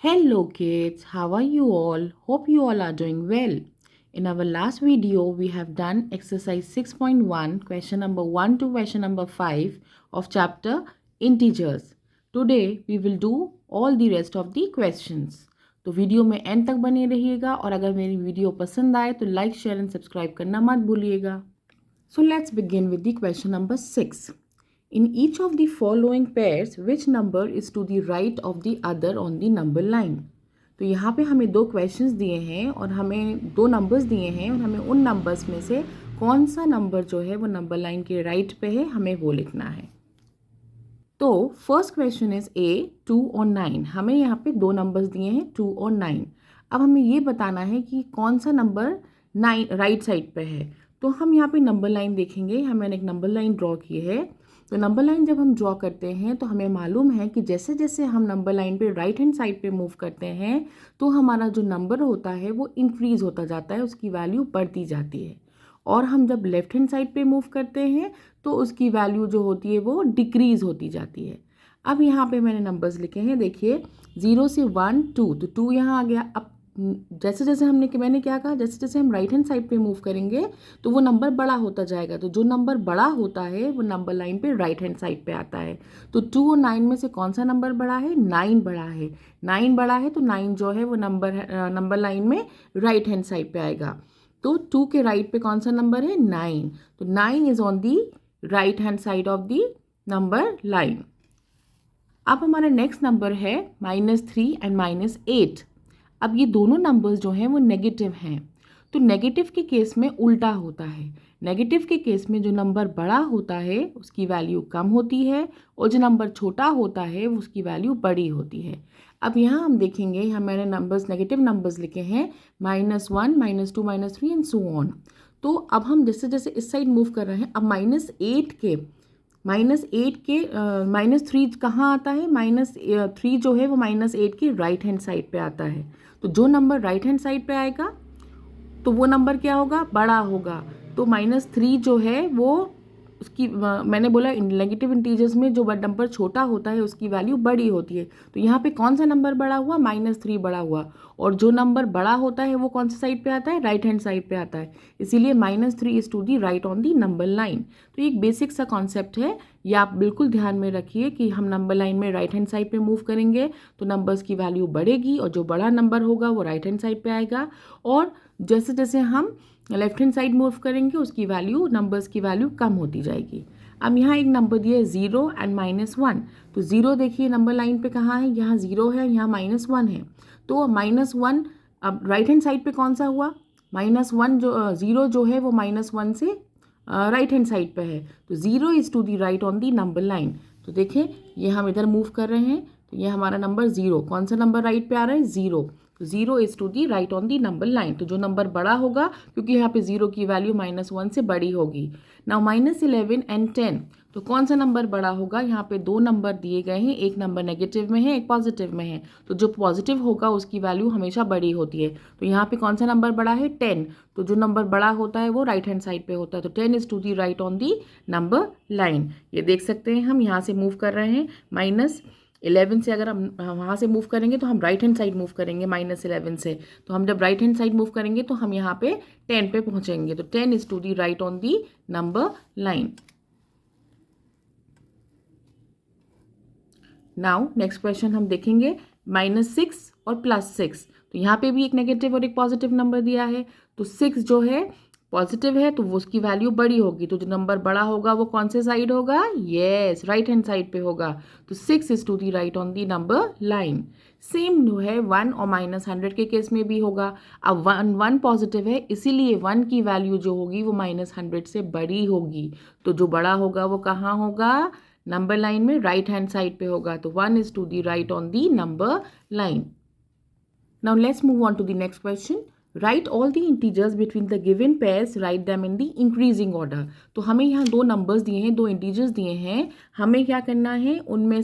Hello kids, how are you all? Hope you all are doing well. In our last video, we have done exercise 6.1, question number 1 to question number 5 of chapter integers. Today, we will do all the rest of the questions. तो video में and तक बने रहिएगा और अगर मेरी video पसंद आए तो लाइक शेयर एंड सब्सक्राइब करना मत भूलिएगा. So let's begin with the question number 6. In each of the following pairs, which number is to the right of the other on the number line? तो यहाँ पे हमें दो क्वेश्चंस दिए हैं और हमें दो नंबर्स दिए हैं और हमें उन नंबर्स में से कौन सा नंबर जो है वो नंबर लाइन के राइट पे है हमें वो लिखना है. तो फर्स्ट क्वेश्चन इज ए 2 और 9. हमें यहाँ पे दो नंबर्स दिए हैं 2 और 9. अब हमें ये बताना है कि कौन सा नंबर 9 राइट साइड पे है. तो हम यहाँ पे नंबर लाइन देखेंगे. मैंने एक नंबर लाइन ड्रॉ की है. तो नंबर लाइन जब हम ड्रॉ करते हैं तो हमें मालूम है कि जैसे जैसे हम नंबर लाइन पे राइट हैंड साइड पे मूव करते हैं तो हमारा जो नंबर होता है वो इंक्रीज़ होता जाता है, उसकी वैल्यू बढ़ती जाती है. और हम जब लेफ्ट हैंड साइड पे मूव करते हैं तो उसकी वैल्यू जो होती है वो डिक्रीज़ होती जाती है. अब यहाँ पे मैंने नंबर्स लिखे हैं. देखिए 0 से 1 2, तो 2 यहाँ आ गया. अब जैसे जैसे मैंने क्या कहा, जैसे जैसे हम राइट हैंड साइड पे मूव करेंगे तो वो नंबर बड़ा होता जाएगा. तो जो नंबर बड़ा होता है वो नंबर लाइन पे राइट हैंड साइड पे आता है. तो 2 और 9 में से कौन सा नंबर बड़ा है? 9 बड़ा है. 9 बड़ा है तो 9 जो है वो नंबर लाइन में राइट हैंड साइड पे आएगा. तो 2 के राइट पे कौन सा नंबर है? 9. तो 9 is on the right hand side of the number line. अब हमारा नेक्स्ट नंबर है -3 एंड -8. अब ये दोनों नंबर्स जो हैं वो नेगेटिव हैं. तो नेगेटिव के केस में उल्टा होता है. नेगेटिव के केस में जो नंबर बड़ा होता है उसकी वैल्यू कम होती है और जो नंबर छोटा होता है उसकी वैल्यू बड़ी होती है. अब यहाँ हम देखेंगे, यहाँ मैंने नंबर्स नेगेटिव नंबर्स लिखे हैं -1 -2 -3 एंड सो ऑन. तो अब हम जैसे जैसे इस साइड मूव कर रहे हैं, अब -8 के -3 कहाँ आता है? -3 जो है वो -8 के राइट हैंड साइड पे आता है. तो जो नंबर राइट हैंड साइड पे आएगा तो वो नंबर क्या होगा? बड़ा होगा. तो -3 जो है वो उसकी मैंने बोला नेगेटिव इंटीजर्स में जो नंबर छोटा होता है उसकी वैल्यू बड़ी होती है. तो यहाँ पे कौन सा नंबर बड़ा हुआ? -3 बड़ा हुआ. और जो नंबर बड़ा होता है वो कौन सी साइड पे आता है? राइट हैंड साइड पे आता है. इसीलिए -3 is to the right on the number line. तो एक बेसिक सा कॉन्सेप्ट है, ये आप बिल्कुल ध्यान में रखिए कि हम नंबर लाइन में राइट हैंड साइड पे मूव करेंगे तो नंबर्स की वैल्यू बढ़ेगी और जो बड़ा नंबर होगा वो राइट हैंड साइड पे आएगा. और जैसे जैसे हम लेफ्ट हैंड साइड मूव करेंगे उसकी वैल्यू, नंबर्स की वैल्यू कम होती जाएगी. अब यहाँ एक नंबर दिया है 0 एंड -1. तो 0 देखिए नंबर लाइन पे कहाँ है? यहाँ 0 है, यहाँ -1 है. तो -1 अब राइट हैंड साइड पे कौन सा हुआ? -1 जो 0 जो है वो -1 से राइट हैंड साइड पे है. तो 0 is to the right on the number line. तो देखें ये हम इधर मूव कर रहे हैं तो ये हमारा नंबर 0. कौन सा नंबर राइट पे आ रहा है? 0. तो 0 is to the right on the number line. तो जो नंबर बड़ा होगा, क्योंकि यहाँ पे 0 की वैल्यू -1 से बड़ी होगी. Now -11 and 10. तो कौन सा नंबर बड़ा होगा? यहाँ पे दो नंबर दिए गए हैं, एक नंबर नेगेटिव में है, एक पॉजिटिव में है. तो जो पॉजिटिव होगा उसकी वैल्यू हमेशा बड़ी होती है. तो यहाँ पे कौन सा नंबर बड़ा है? 10. तो जो नंबर बड़ा होता है वो राइट हैंड साइड पे होता है. तो 10 is to the right on the number line. ये देख सकते हैं हम यहाँ से मूव कर रहे हैं. -11 से अगर हम वहाँ से मूव करेंगे तो हम राइट हैंड साइड मूव करेंगे -11 से. तो हम जब राइट हैंड साइड मूव करेंगे तो हम यहाँ पे 10 पे पहुँचेंगे. तो 10 is to the right on the number line. Now next question हम देखेंगे -6 और +6. तो यहाँ पे भी एक नेगेटिव और एक पॉजिटिव नंबर दिया है. तो 6 जो है पॉजिटिव है तो वो उसकी वैल्यू बड़ी होगी. तो जो नंबर बड़ा होगा वो कौन से साइड होगा? यस, राइट हैंड साइड पे होगा. तो 6 is to the right on the number line. Same जो है 1 और -100 के केस में भी होगा. अब 1 पॉजिटिव है इसीलिए 1 की वैल्यू जो होगी वो -100 से बड़ी होगी. तो जो बड़ा होगा वो कहाँ होगा? नंबर लाइन में राइट हैंड साइड पे होगा. तो 1 is to the right on the number line. Now let's move on to the next question. Write all the integers between the given pairs, write them in the increasing order. तो हमें यहाँ दो numbers दिए हैं, दो integers दिए हैं. हमें क्या करना है? उनमें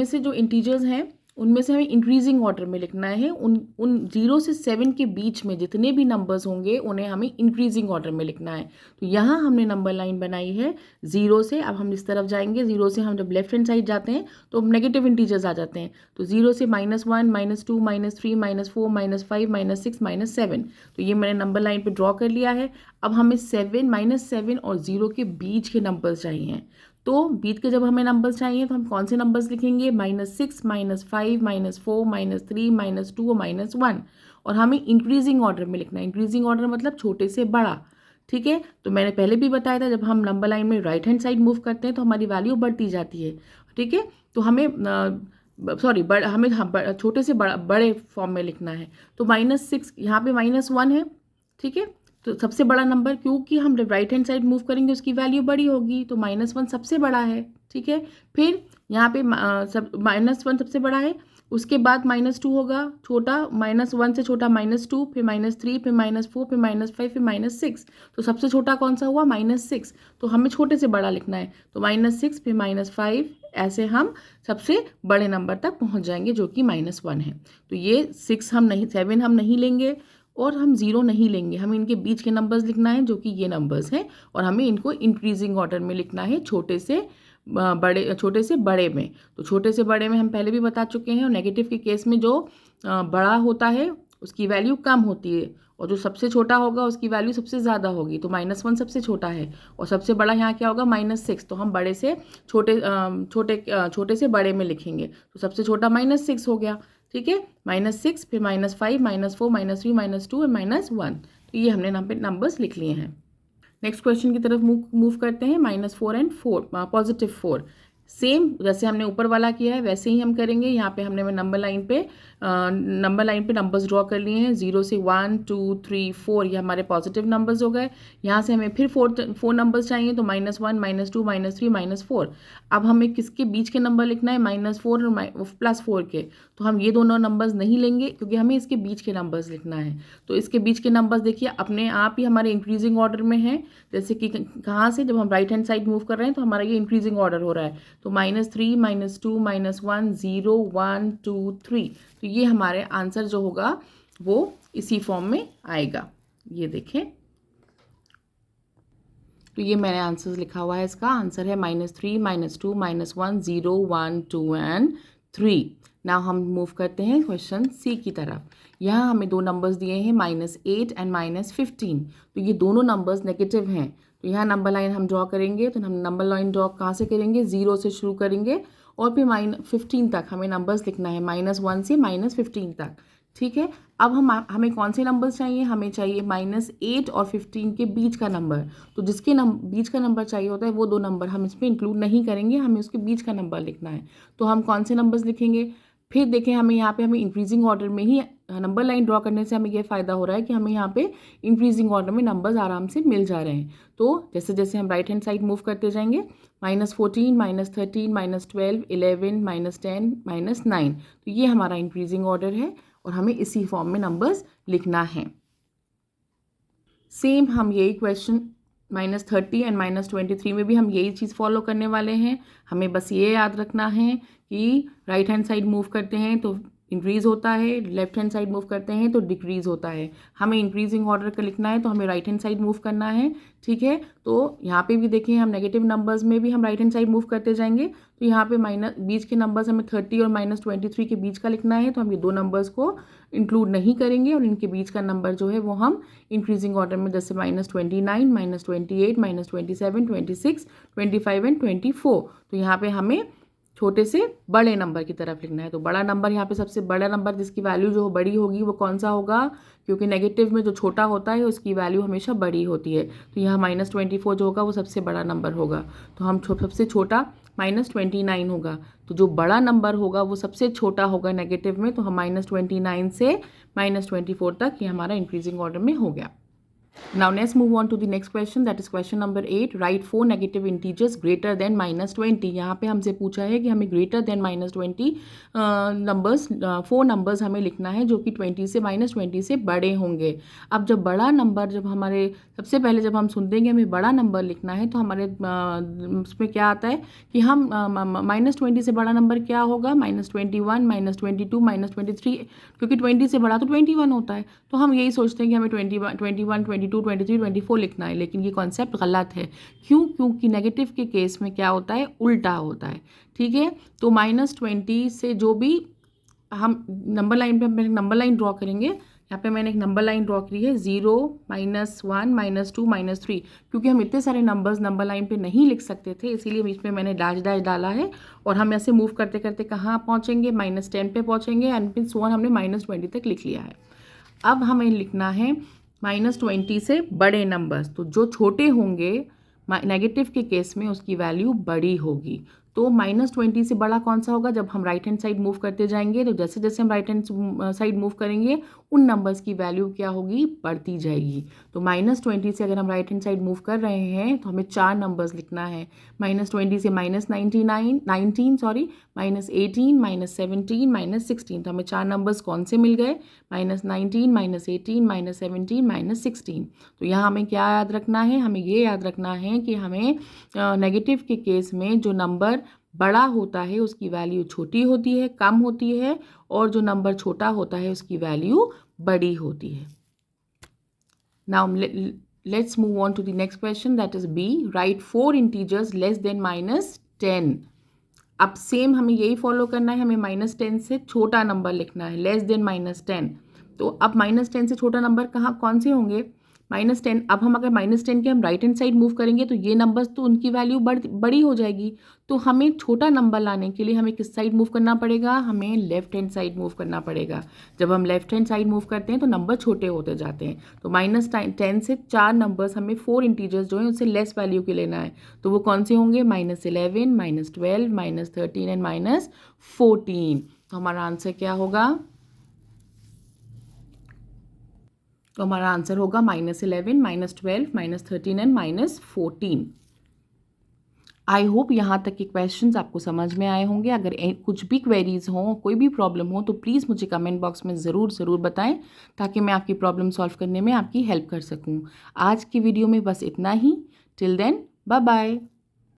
से जो इंटीजर्स हैं उनमें से हमें इंक्रीजिंग ऑर्डर में लिखना है। उन 0 से 7 के बीच में जितने भी नंबर्स होंगे उन्हें हमें इंक्रीजिंग ऑर्डर में लिखना है। तो यहाँ हमने नंबर लाइन बनाई है 0 से। अब हम इस तरफ जाएंगे, 0 से हम जब लेफ्ट हैंड साइड जाते हैं तो नेगेटिव इंटीजर्स आ जाते हैं। तो 0 से -1, -2, -3, -4, -5, -6, -7। तो ये मैंने नंबर लाइन पे ड्रॉ कर लिया है। अब हमें -7 और 0 के बीच के नंबर्स चाहिए। तो बीच के जब हमें नंबर्स चाहिए तो हम कौन से नंबर्स लिखेंगे? -6, -5, -4, -3, -2 और -1। और हमें इंक्रीजिंग ऑर्डर में लिखना है। इंक्रीजिंग ऑर्डर मतलब छोटे से बड़ा। ठीक है, तो मैंने पहले भी बताया था जब हम नंबर लाइन में राइट हैंड साइड मूव करते हैं तो हमारी वैल्यू बढ़ती जाती है। ठीक है, तो हमें हमें छोटे से बड़े फॉर्म में लिखना है। तो -6 यहाँ पे -1 है। ठीक है, तो सबसे बड़ा नंबर, क्योंकि हम जब राइट हैंड साइड मूव करेंगे उसकी वैल्यू बड़ी होगी, तो -1 सबसे बड़ा है। ठीक है, फिर यहाँ पे -1 सबसे बड़ा है, उसके बाद -2 होगा छोटा, -1 से छोटा -2, फिर -3, फिर -4, फिर -5, फिर -6। तो सबसे छोटा कौन सा हुआ? -6। तो हमें छोटे से बड़ा लिखना है। तो -6, फिर -5, ऐसे हम सबसे बड़े नंबर तक पहुँच जाएंगे जो कि -1 है। तो ये 7 हम नहीं लेंगे और हम 0 नहीं लेंगे। हमें इनके बीच के नंबर्स लिखना है जो कि ये नंबर्स हैं, और हमें इनको इंक्रीजिंग ऑर्डर में लिखना है, छोटे से बड़े में। तो छोटे से बड़े में हम पहले भी बता चुके हैं। और नेगेटिव के केस में जो बड़ा होता है उसकी वैल्यू कम होती है, और जो सबसे छोटा होगा उसकी वैल्यू सबसे ज़्यादा होगी। तो -1 सबसे छोटा है और सबसे बड़ा यहाँ क्या होगा? -6। तो हम बड़े से छोटे से बड़े में लिखेंगे। तो सबसे छोटा -6 हो गया। ठीक है, -6, फिर -5, -4, -3, -2 और -1। तो ये हमने नंबर्स लिख लिए हैं। नेक्स्ट क्वेश्चन की तरफ मूव करते हैं। -4 एंड 4, +4। सेम जैसे हमने ऊपर वाला किया है वैसे ही हम करेंगे। यहाँ पे हमने नंबर लाइन पे नंबर्स ड्रॉ कर लिए हैं। 0 से 1, 2, 3, 4 ये हमारे पॉजिटिव नंबर्स हो गए। यहाँ से हमें फिर 4 नंबर्स चाहिए, तो -1, -2, -3, -4। अब हमें किसके बीच के नंबर लिखना है? -4 और +4 के। तो हम ये दोनों नंबर्स नहीं लेंगे क्योंकि हमें इसके बीच के नंबर्स लिखना है। तो इसके बीच के नंबर्स देखिए अपने आप ही हमारे इंक्रीजिंग ऑर्डर में है। जैसे कि कहाँ से, जब हम राइट हैंड साइड मूव कर रहे हैं तो हमारा ये इंक्रीजिंग ऑर्डर हो रहा है। तो -3, -2, -1, 0, 1, 2, 3। तो ये हमारे आंसर जो होगा वो इसी फॉर्म में आएगा। ये देखें, तो ये मैंने आंसर लिखा हुआ है। इसका आंसर है -3, -2, -1, 0, 1, 2 एंड 3। नाउ हम मूव करते हैं क्वेश्चन सी की तरफ। यहाँ हमें दो नंबर्स दिए हैं, -8 एंड -15। तो ये दोनों नंबर्स नेगेटिव हैं। तो यहाँ नंबर लाइन हम ड्रॉ करेंगे। तो हम नंबर लाइन ड्रॉ कहाँ से करेंगे? 0 से शुरू करेंगे और फिर -15 तक हमें नंबर्स लिखना है, -1 से -15 तक। ठीक है, अब हमें कौन से नंबर्स चाहिए? हमें चाहिए -8 और 15 के बीच का नंबर। तो जिसके बीच का नंबर चाहिए होता है वो दो नंबर हम इसमें इंक्लूड नहीं करेंगे, हमें उसके बीच का नंबर लिखना है। तो हम कौन से नंबर्स लिखेंगे? फिर देखें, हमें यहाँ पे हमें इंक्रीजिंग ऑर्डर में ही नंबर लाइन ड्रॉ करने से हमें ये फ़ायदा हो रहा है कि हमें यहाँ पे इंक्रीजिंग ऑर्डर में नंबर्स आराम से मिल जा रहे हैं। तो जैसे जैसे हम राइट हैंड साइड मूव करते जाएंगे, -14, -13, -12, 11, -10, -9। तो ये हमारा इंक्रीजिंग ऑर्डर है और हमें इसी फॉर्म में नंबर्स लिखना है। सेम हम यही क्वेश्चन -30 एंड -23 में भी हम यही चीज़ फॉलो करने वाले हैं। हमें बस ये याद रखना है कि राइट हैंड साइड मूव करते हैं तो इंक्रीज़ होता है, लेफ्ट हैंड साइड मूव करते हैं तो डिक्रीज़ होता है। हमें इंक्रीजिंग ऑर्डर का लिखना है तो हमें राइट हैंड साइड मूव करना है। ठीक है, तो यहाँ पे भी देखें, हम नेगेटिव नंबर्स में भी हम राइट हैंड साइड मूव करते जाएंगे। तो यहाँ पे बीच के नंबर्स हमें 30 और -23 के बीच का लिखना है। तो हम ये दो नंबर्स को इंक्लूड नहीं करेंगे और इनके बीच का नंबर जो है वो हम इंक्रीजिंग ऑर्डर में, जैसे -29, -28, -27, 26, 25 एंड 24। तो यहाँ पे हमें छोटे से बड़े नंबर की तरफ लिखना है। तो बड़ा नंबर, यहाँ पे सबसे बड़ा नंबर जिसकी वैल्यू जो बड़ी होगी वो कौन सा होगा? क्योंकि नेगेटिव में जो छोटा होता है उसकी वैल्यू हमेशा बड़ी होती है। तो यहाँ -24 जो होगा वो सबसे बड़ा नंबर होगा। तो हम सबसे छोटा -29 होगा। तो जो बड़ा नंबर होगा वो सबसे छोटा होगा नेगेटिव में। तो हम -29 से -24 तक ये हमारा इंक्रीजिंग ऑर्डर में हो गया। Now let's move on to the next question, that is question number 8. Write 4 negative integers greater than -20. यहाँ पे हमसे पूछा है कि हमें greater than -20 नंबर्स 4 नंबर्स हमें लिखना है जो कि 20 से -20 से बड़े होंगे. अब जब बड़ा नंबर जब हमारे सबसे पहले जब हम सुनते हैं कि हमें बड़ा नंबर लिखना है तो हमारे उसमें क्या आता है कि हम -20 से बड़ा नंबर क्या होगा, -21, -22, -23, क्योंकि 20 से बड़ा तो 21 होता है. तो हम यही सोचते हैं कि हमें 21, 22, 23, 24 लिखना है, लेकिन ये कॉन्सेप्ट गलत है. क्यों? क्योंकि नेगेटिव के केस में क्या होता है, उल्टा होता है. ठीक है, तो -20 से जो भी हम नंबर लाइन पे हम नंबर लाइन ड्रॉ करेंगे. यहाँ पे मैंने एक नंबर लाइन ड्रॉ करी है 0, -1, -2, -3, क्योंकि हम इतने सारे नंबर्स नंबर लाइन पे नहीं लिख सकते थे, इसीलिए बीच में मैंने डैश डैश डाला है. और हम ऐसे मूव करते करते कहाँ पहुँचेंगे, -10 पे पहुँचेंगे एंड फिर 1 हमने -20 तक लिख लिया है. अब हमें लिखना है -20 से बड़े नंबर्स, तो जो छोटे होंगे नेगेटिव के केस में उसकी वैल्यू बड़ी होगी. तो -20 से बड़ा कौन सा होगा, जब हम राइट हैंड साइड मूव करते जाएंगे तो जैसे जैसे हम राइट हैंड साइड मूव करेंगे उन नंबर्स की वैल्यू क्या होगी, बढ़ती जाएगी. तो -20 से अगर हम राइट हैंड साइड मूव कर रहे हैं तो हमें 4 नंबर्स लिखना है. -20 से -19, -18, -17, -16, तो हमें 4 नंबर्स कौन से मिल गए, -19, -18, -17, -16. तो यहाँ हमें क्या याद रखना है, हमें ये याद रखना है कि हमें नेगेटिव के केस में जो नंबर बड़ा होता है उसकी वैल्यू छोटी होती है, कम होती है, और जो नंबर छोटा होता है उसकी वैल्यू बड़ी होती है. Now let's move on to the next question, that is B. Write 4 integers less than -10. अब सेम हमें यही फॉलो करना है, हमें -10 से छोटा नंबर लिखना है, लेस देन -10. तो अब -10 से छोटा नंबर कहाँ कौन से होंगे, -10. अब हम अगर -10 के हम राइट हैंड साइड मूव करेंगे तो ये नंबर्स तो उनकी वैल्यू बड़ी हो जाएगी. तो हमें छोटा नंबर लाने के लिए हमें किस साइड मूव करना पड़ेगा, हमें लेफ्ट हैंड साइड मूव करना पड़ेगा. जब हम लेफ्ट हैंड साइड मूव करते हैं तो नंबर छोटे होते जाते हैं. तो -10 से 4 नंबर्स हमें 4 इंटीजर्स जो हैं उससे लेस वैल्यू के लेना है. तो वो कौन से होंगे, -11, -12, -13 एंड -14. तो हमारा आंसर क्या होगा, तो हमारा आंसर होगा -11, -12, -13 एंड -14. आई होप यहाँ तक के क्वेश्चंस आपको समझ में आए होंगे. अगर कुछ भी क्वेरीज हों, कोई भी प्रॉब्लम हो, तो प्लीज़ मुझे कमेंट बॉक्स में ज़रूर बताएं ताकि मैं आपकी प्रॉब्लम सॉल्व करने में आपकी हेल्प कर सकूँ. आज की वीडियो में बस इतना ही. Till then, bye bye.